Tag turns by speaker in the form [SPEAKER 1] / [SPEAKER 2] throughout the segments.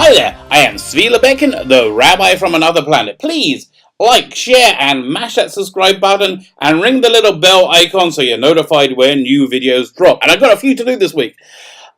[SPEAKER 1] Hi there, I am Zvi Lebekin, the Rabbi from Another Planet. Please like, share, and mash that subscribe button and ring the little bell icon so you're notified when new videos drop. And I've got a few to do this week.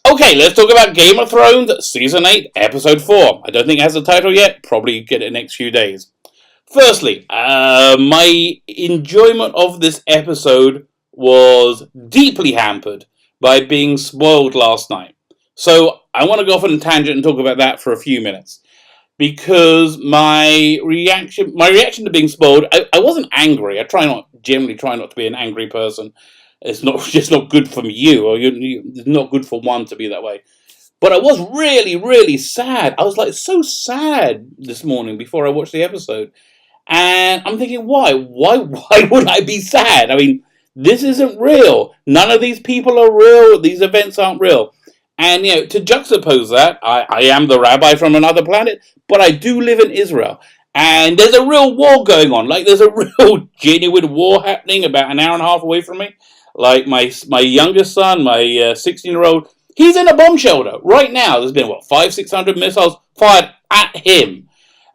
[SPEAKER 1] Okay, let's talk about Game of Thrones Season 8, Episode 4. I don't think it has a title yet, probably get it next few days. Firstly, my enjoyment of this episode was deeply hampered by being spoiled last night. So I want to go off on a tangent and talk about that for a few minutes. Because my reaction to being spoiled, I wasn't angry. Generally try not to be an angry person. It's just not good for you, or it's not good for one to be that way. But I was really, really sad. I was like so sad this morning before I watched the episode. And I'm thinking, why? Why would I be sad? I mean, this isn't real. None of these people are real. These events aren't real. And, to juxtapose that, I am the rabbi from another planet, but I do live in Israel. And there's a real war going on. Like, there's a real genuine war happening about an hour and a half away from me. Like, my youngest son, my 16-year-old, he's in a bomb shelter right now. There's been, 500-600 missiles fired at him.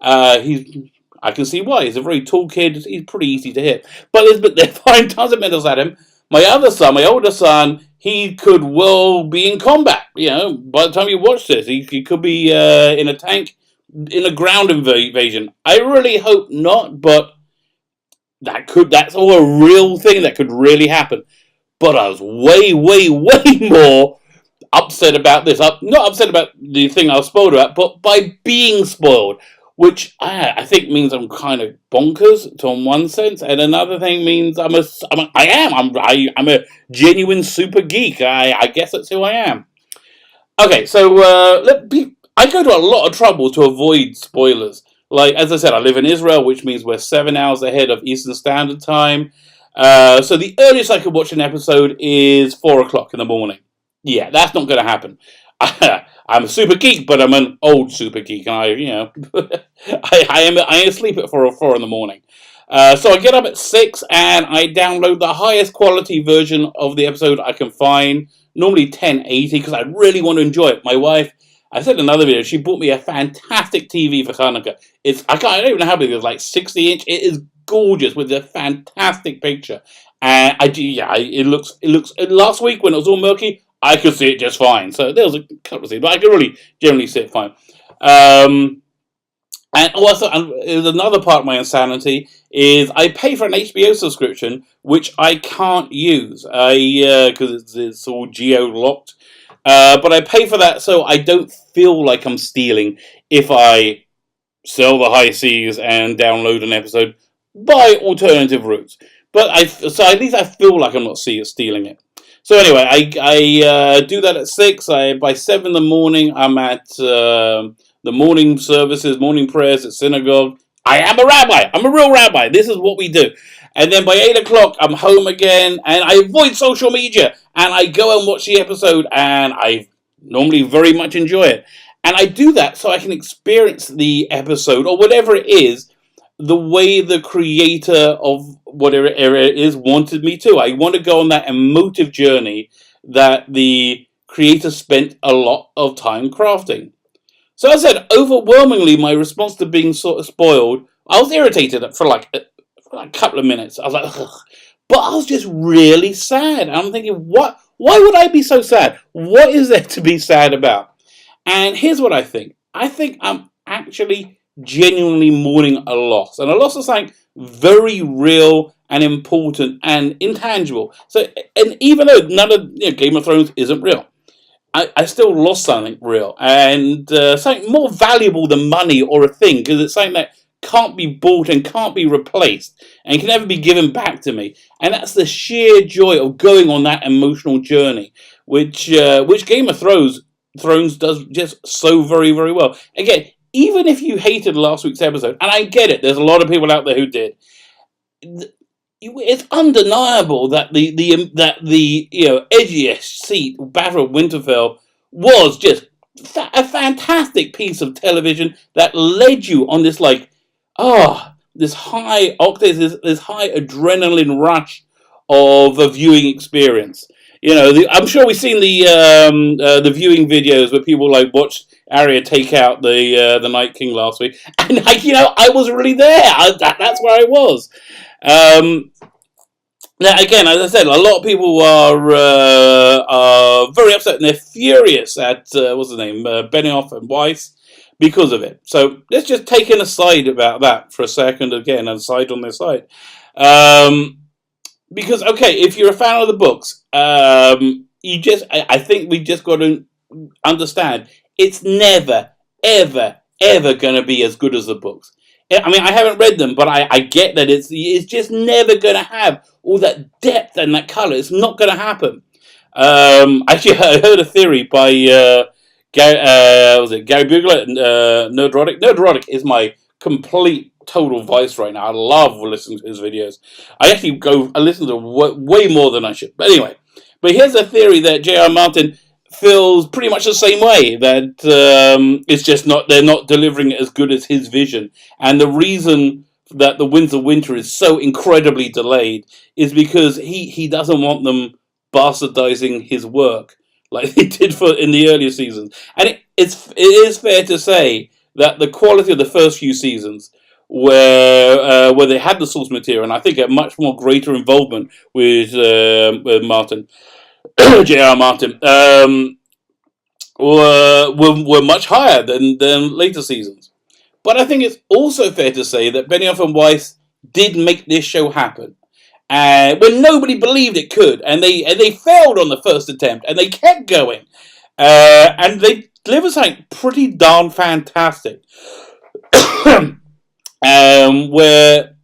[SPEAKER 1] I can see why. He's a very tall kid. He's pretty easy to hit. But they're firing tons of missiles at him. My older son, he could well be in combat. By the time you watch this, he could be in a tank, in a ground invasion. I really hope not, but that's all a real thing that could really happen. But I was way, way, way more upset about this. Not upset about the thing I was spoiled about, but by being spoiled. Which I think means I'm kind of bonkers in one sense, and another thing means I'm a genuine super geek. I guess that's who I am. Okay, so I go to a lot of trouble to avoid spoilers. Like, as I said, I live in Israel, which means we're 7 hours ahead of Eastern Standard Time. So the earliest I could watch an episode is 4 o'clock in the morning. Yeah, that's not going to happen. I'm a super geek, but I'm an old super geek, and I am asleep at 4 in the morning. So I get up at 6 and I download the highest quality version of the episode I can find, normally 1080, because I really want to enjoy it. My wife, I said in another video, she bought me a fantastic TV for Hanukkah. I don't even know how big it is, like 60-inch. It is gorgeous with a fantastic picture. And it looks. Last week when it was all murky, I could see it just fine. So there was a couple of scenes, but I could really generally see it fine. And also, there's another part of my insanity is I pay for an HBO subscription, which I can't use because it's all geo-locked. But I pay for that so I don't feel like I'm stealing if I sell the high seas and download an episode by alternative routes. So at least I feel like I'm not stealing it. So anyway, I do that at 6. By 7 in the morning, I'm at the morning services, morning prayers at synagogue. I am a rabbi. I'm a real rabbi. This is what we do. And then by 8 o'clock, I'm home again, and I avoid social media, and I go and watch the episode, and I normally very much enjoy it. And I do that so I can experience the episode, or whatever it is, the way the creator of whatever it is wanted me to. I want to go on that emotive journey that the creator spent a lot of time crafting. So as I said, overwhelmingly, my response to being sort of spoiled, I was irritated for like a couple of minutes. I was like, ugh. But I was just really sad. I'm thinking, why would I be so sad? What is there to be sad about? And here's what I think. I think I'm actually genuinely mourning a loss. And a loss is something very real and important and intangible. So, and even though none of Game of Thrones isn't real, I still lost something real. And something more valuable than money or a thing, because it's something that can't be bought and can't be replaced and can never be given back to me. And that's the sheer joy of going on that emotional journey, which Game of Thrones does just so very, very well. Again, even if you hated last week's episode, and I get it, there's a lot of people out there who did, it's undeniable that the edgiest seat Battle of Winterfell was just a fantastic piece of television that led you on this this high octave, this high adrenaline rush of a viewing experience. I'm sure we've seen the viewing videos where people watched Arya take out the Night King last week, and I was really there. That's where I was. Um, Now, again, as I said, a lot of people are very upset and they're furious at what's the name, Benioff and Weiss because of it. So let's just take an aside about that for a second again, and aside on their side. Um, because okay, if you're a fan of the books, I think we just got to understand it's never, ever, ever going to be as good as the books. I mean, I haven't read them, but I get that it's just never going to have all that depth and that color. It's not going to happen. Actually, I heard a theory by Gary Bugler, Nerdrotic. Nerdrotic is my complete total vice right now. I love listening to his videos. I listen to way more than I should. But anyway, here's a theory that J.R. Martin feels pretty much the same way, that it's just not, they're not delivering it as good as his vision, and the reason that the Winds of Winter is so incredibly delayed is because he doesn't want them bastardizing his work like they did in the earlier seasons. And it is fair to say that the quality of the first few seasons, where they had the source material, and I think a much more greater involvement with Martin, J.R. Martin, were much higher than later seasons. But I think it's also fair to say that Benioff and Weiss did make this show happen, when nobody believed it could, and they failed on the first attempt, and they kept going, and they delivered something pretty darn fantastic. Where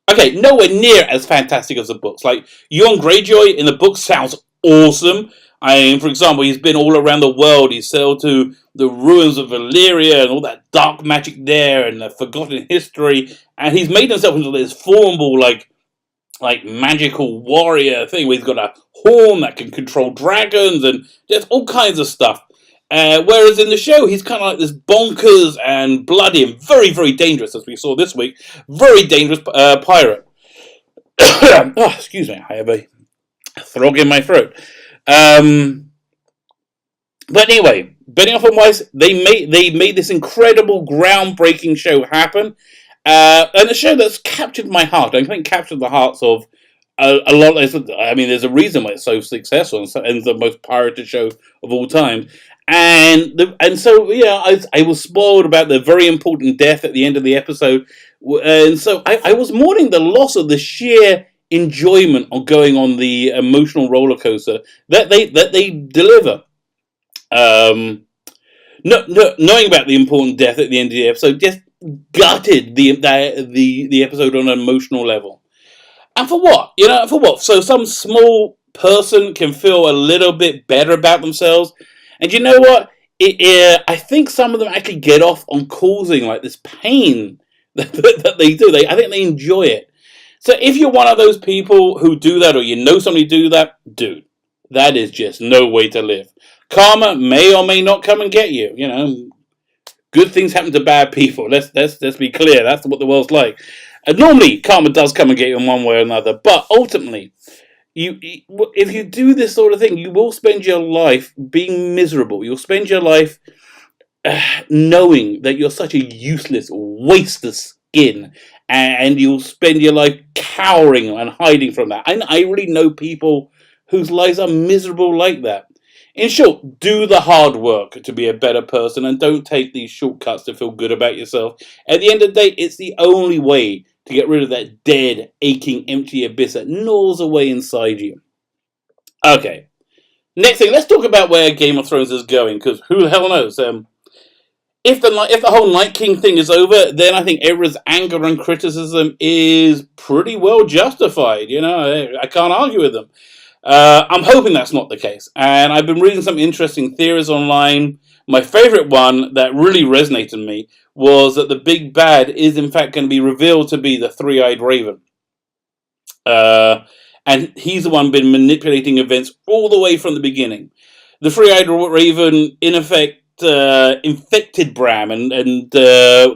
[SPEAKER 1] Okay, nowhere near as fantastic as the books. Like, Euron Greyjoy in the book sounds awesome. I mean, for example, he's been all around the world. He's sailed to the ruins of Valyria and all that dark magic there and the forgotten history. And he's made himself into this formidable, like magical warrior thing where he's got a horn that can control dragons and just all kinds of stuff. Whereas in the show, he's kind of like this bonkers and bloody and very, very dangerous, as we saw this week, very dangerous pirate. Oh, excuse me, I have a frog in my throat. But anyway, Benioff and Weiss, they made this incredible, groundbreaking show happen, and a show that's captured my heart. I think captured the hearts of a lot. I mean, there's a reason why it's so successful and the most pirated show of all time. And so yeah, I was spoiled about the very important death at the end of the episode, and so I was mourning the loss of the sheer enjoyment of going on the emotional roller coaster that they deliver. Knowing about the important death at the end of the episode just gutted the episode on an emotional level. And for what? For what? So some small person can feel a little bit better about themselves. And you know what? I think some of them actually get off on causing like this pain that they do. I think they enjoy it. So if you're one of those people who do that, or you know somebody do that, dude, that is just no way to live. Karma may or may not come and get you. Good things happen to bad people. Let's be clear. That's what the world's like. And normally, karma does come and get you in one way or another. But ultimately, if you do this sort of thing, you will spend your life being miserable. You'll spend your life knowing that you're such a useless waste of skin, and you'll spend your life cowering and hiding from that. I really know people whose lives are miserable like that. In short, do the hard work to be a better person, and don't take these shortcuts to feel good about yourself. At the end of the day, it's the only way to get rid of that dead, aching, empty abyss that gnaws away inside you. Okay. Next thing, let's talk about where Game of Thrones is going, because who the hell knows? If the whole Night King thing is over, then I think everyone's anger and criticism is pretty well justified. I can't argue with them. I'm hoping that's not the case. And I've been reading some interesting theories online. My favorite one that really resonated with me was that the big bad is in fact going to be revealed to be the three-eyed raven. And he's the one been manipulating events all the way from the beginning. The three-eyed raven, in effect, infected Bram, and so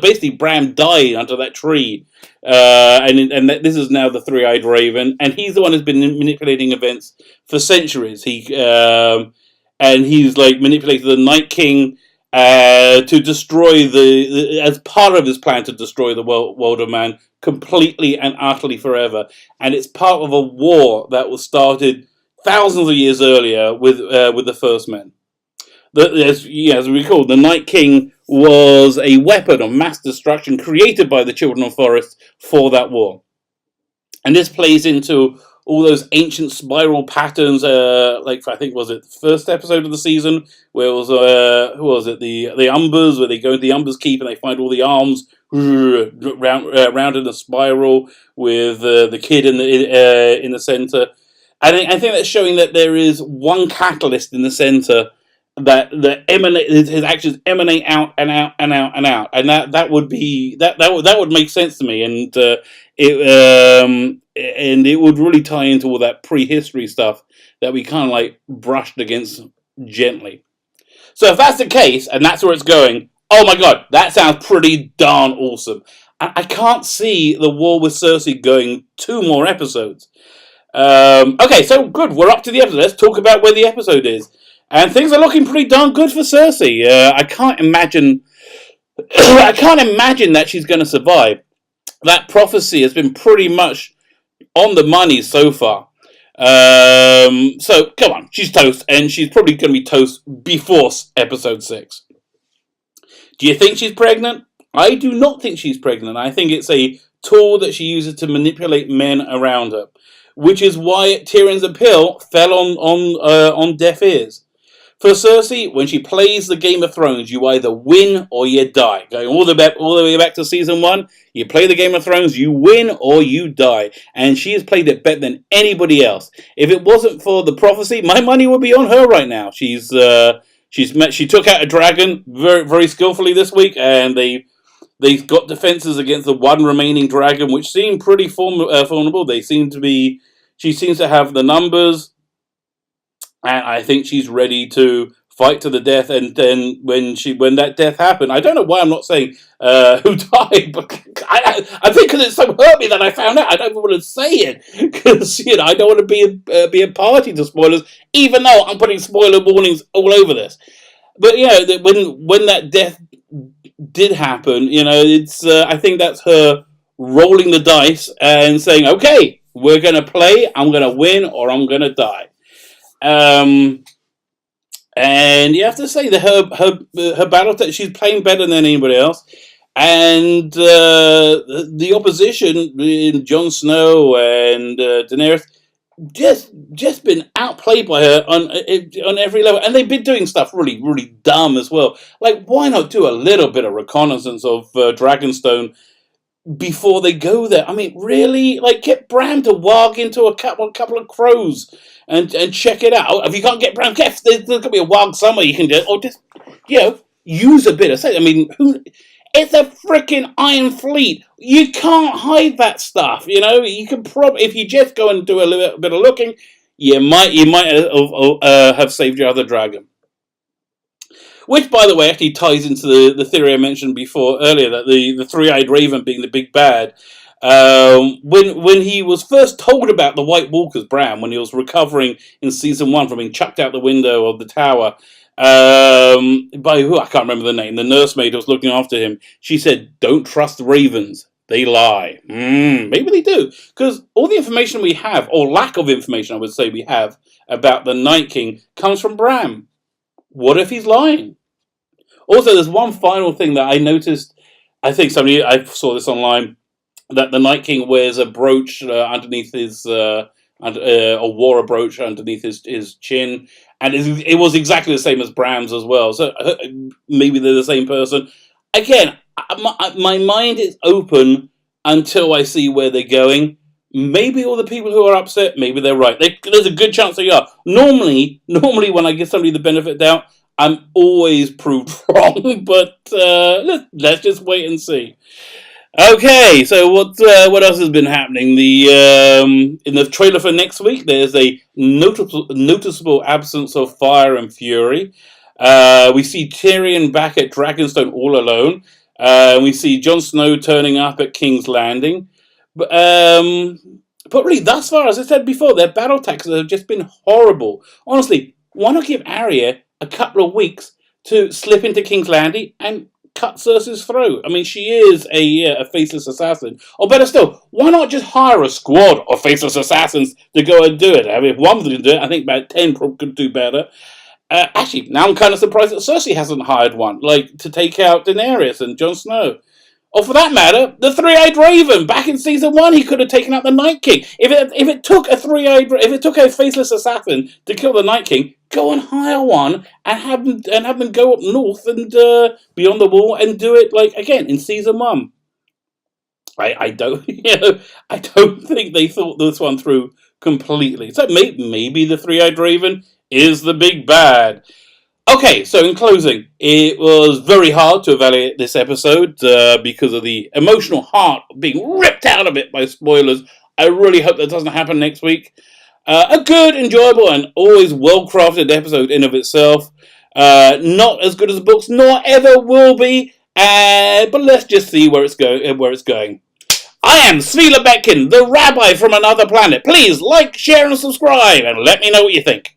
[SPEAKER 1] basically Bram died under that tree, and this is now the three-eyed raven, and he's the one who's been manipulating events for centuries. and he's like manipulated the Night King to destroy as part of his plan to destroy the world of man completely and utterly forever. And it's part of a war that was started thousands of years earlier with the First Men. As we recall, the Night King was a weapon of mass destruction created by the Children of Forest for that war. And this plays into all those ancient spiral patterns, like I think was it the first episode of the season, where it was who was it, the Umbers, where they go to the Umbers Keep and they find all the arms round in a spiral with the kid in the center. I think that's showing that there is one catalyst in the center that his actions emanate out and out and out and out, and that would make sense to me, and it would really tie into all that prehistory stuff that we kind of like brushed against gently. So if that's the case, and that's where it's going, oh my god, that sounds pretty darn awesome. I can't see the war with Cersei going 2 more episodes. Okay, so good, we're up to the episode. Let's talk about where the episode is. And things are looking pretty darn good for Cersei. I can't imagine that she's going to survive. That prophecy has been pretty much on the money so far. So come on, she's toast, and she's probably going to be toast before episode 6. Do you think she's pregnant? I do not think she's pregnant. I think it's a tool that she uses to manipulate men around her, which is why Tyrion's appeal fell on deaf ears. For Cersei, when she plays the Game of Thrones, you either win or you die. Going all the way back to season 1, you play the Game of Thrones, you win or you die. And she has played it better than anybody else. If it wasn't for the prophecy, my money would be on her right now. She took out a dragon very, very skillfully this week, and they got defenses against the one remaining dragon, which seemed pretty formidable. She seems to have the numbers. And I think she's ready to fight to the death. And then when that death happened, I don't know why I'm not saying who died, but I think because it so hurt me that I found out. I don't even want to say it because I don't want to be a party to spoilers, even though I'm putting spoiler warnings all over this. But when that death did happen, it's I think that's her rolling the dice and saying, "Okay, we're going to play. I'm going to win or I'm going to die." And you have to say that her battle she's playing better than anybody else, and the opposition in Jon Snow and Daenerys just been outplayed by her on every level, and they've been doing stuff really, really dumb as well. Like, why not do a little bit of reconnaissance of Dragonstone before they go there? I mean, really, like, get Bran to walk into a couple of crows and check it out. If you can't get Bran, there's going to be a walk somewhere you can do, or just use a bit of say. I mean, it's a freaking Iron Fleet. You can't hide that stuff. You can if you just go and do a little bit of looking, you might have saved your other dragon. Which, by the way, actually ties into the theory I mentioned earlier, that the three-eyed raven being the big bad. When he was first told about the White Walkers, Bran, when he was recovering in season 1 from being chucked out the window of the tower, by who I can't remember the name, the nursemaid who was looking after him, she said, "Don't trust ravens. They lie." Maybe they do, because all the information we have, or lack of information, I would say we have about the Night King, comes from Bran. What if he's lying? Also, there's one final thing that I noticed. I think I saw this online, that the Night King wears a brooch underneath his, a war brooch underneath his chin, and it was exactly the same as Bran's as well. So maybe they're the same person. Again, my mind is open until I see where they're going. Maybe all the people who are upset, maybe they're right. There's a good chance they are. Normally, when I give somebody the benefit of the doubt, I'm always proved wrong. But let's just wait and see. Okay, so what else has been happening? In the trailer for next week, there's a noticeable absence of fire and fury. We see Tyrion back at Dragonstone all alone. We see Jon Snow turning up at King's Landing. But really, thus far, as I said before, their battle tactics have just been horrible. Honestly, why not give Arya a couple of weeks to slip into King's Landing and cut Cersei's throat? I mean, she is a faceless assassin. Or better still, why not just hire a squad of faceless assassins to go and do it? I mean, if one can do it, I think about 10 could do better. Actually, now I'm kind of surprised that Cersei hasn't hired one, like, to take out Daenerys and Jon Snow. Or for that matter, the Three-Eyed Raven. Back in season 1, he could have taken out the Night King. If it took a faceless assassin to kill the Night King, go and hire one and have them go up north and beyond the wall and do it like again in season 1. I don't I don't think they thought this one through completely. So maybe the Three-Eyed Raven is the big bad. Okay, so in closing, it was very hard to evaluate this episode because of the emotional heart being ripped out of it by spoilers. I really hope that doesn't happen next week. A good, enjoyable, and always well-crafted episode in of itself. Not as good as the books, nor ever will be. But let's just see where it's going. I am Svila Betkin, the rabbi from another planet. Please like, share, and subscribe, and let me know what you think.